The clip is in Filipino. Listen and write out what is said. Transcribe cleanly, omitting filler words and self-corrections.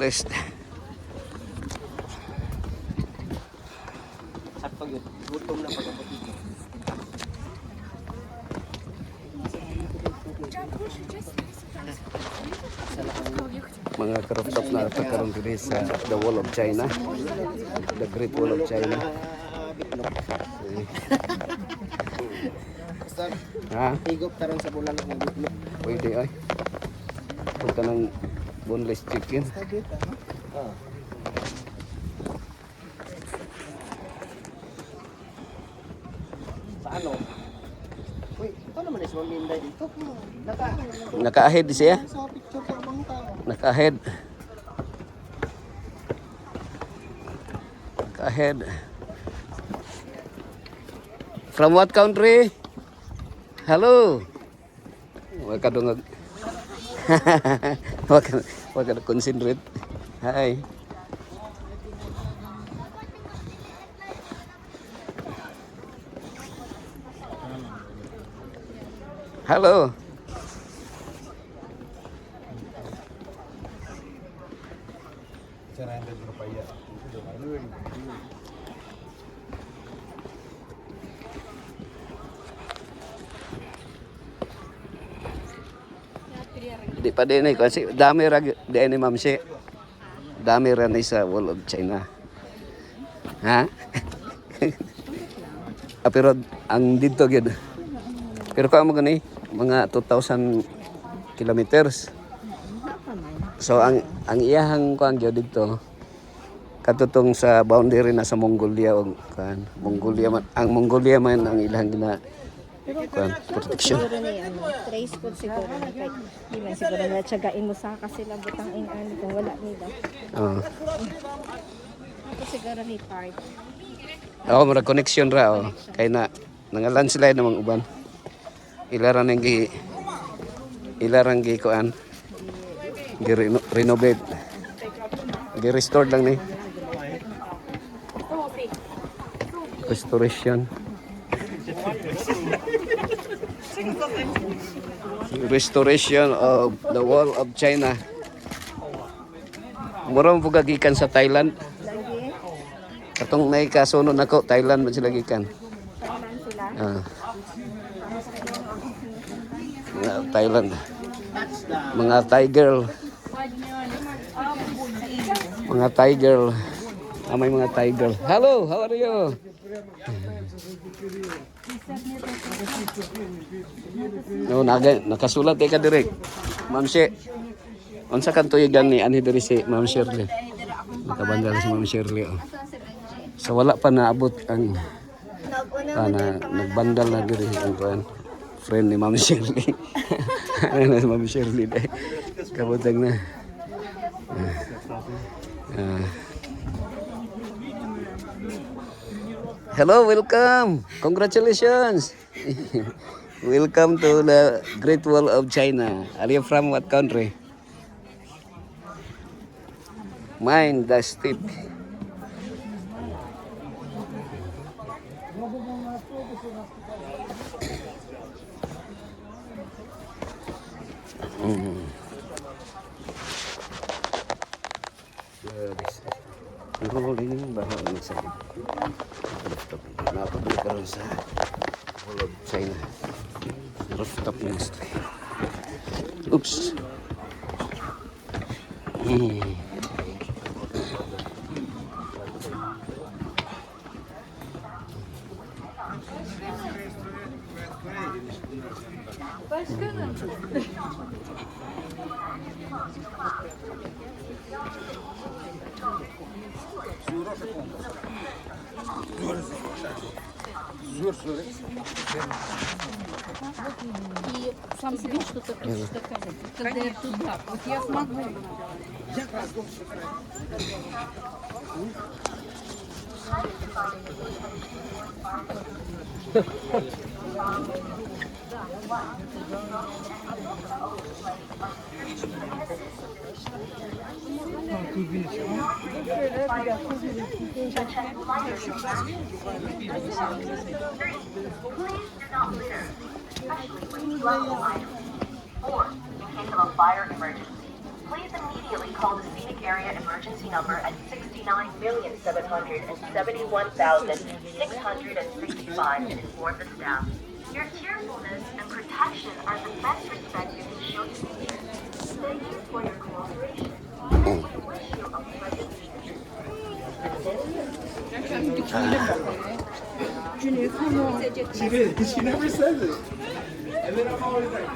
List. At pag gutom na pagkabuti. Mga karooftop na pagkaroon dito sa The Wall of China. The Great Wall of China. Ha? Higop taron sa bulan ng bitlog. Pwede ay. Punta ng boneless chicken. Sa ano? Uy, ito naman is maminday dito. Naka-ahead siya. Sa picture sa ibang tao. Naka-ahead. Naka-ahead. From what country? Hello. Wag ka dungag. Wag ka concentrate. Hi. Hello. Di pa din eh kasi dami ra di ni Ma'am si. Dami ra ni sa Wall of China. Ha? Pero ang dito gyud. Pero kung mo gani mga 2,000 kilometers. So ang iyahang kuan gyud dito katutong sa boundary na sa Mongolia o kan Mongolia man ang Mongolia man ang ilang gina kuan protection. Siguro ni ano, trace po siguro ni kay di man siguro na tiyagain mo sa kasi lang butang inani kung wala nila. Oo. Ako siguro ni part. Ako mura connection ra oh. Kay na nangalandslide namang uban. Ilaran gi kuan. Renovate. Gi-restore lang ni. Restoration. Restoration of the Wall of China. Mura mo gikan sa Thailand. Lagi Katong may kasunod nako Thailand man sila gikan. Thailand sila. Ah. Mga Thailand. Mga Thai girl. Mga Thai girl. May mga Thai girl. Hello, how are you? No, nakasulat ka direk. Ma'am She. Unsa kan tuigan ni ani diri si Ma'am Shirley? Nakabangga si Ma'am Shirley. Oh. So wala pa naabot ang nagbandal na diri ang kuan. Friend ni Ma'am Shirley. Ano si Ma'am Shirley day. Kabutang na. Hello, welcome. Congratulations. Welcome to the Great Wall of China. Are you from what country? Mine, the state. Rolling bahaw ni sa rooftop. Napabili ka rin sa Wall of China. Rooftop ministry. Oops. И сам себе что-то хочешь доказать. Когда я туда, вот я смогу. Or in case of a fire emergency, Please immediately call the scenic area emergency number at 69,771,665 and inform the staff. Your cheerfulness and protection are the best respect you can show to me. Thank you for your cooperation. And we wish you a pleasant evening. She never says it. And then I'm always like,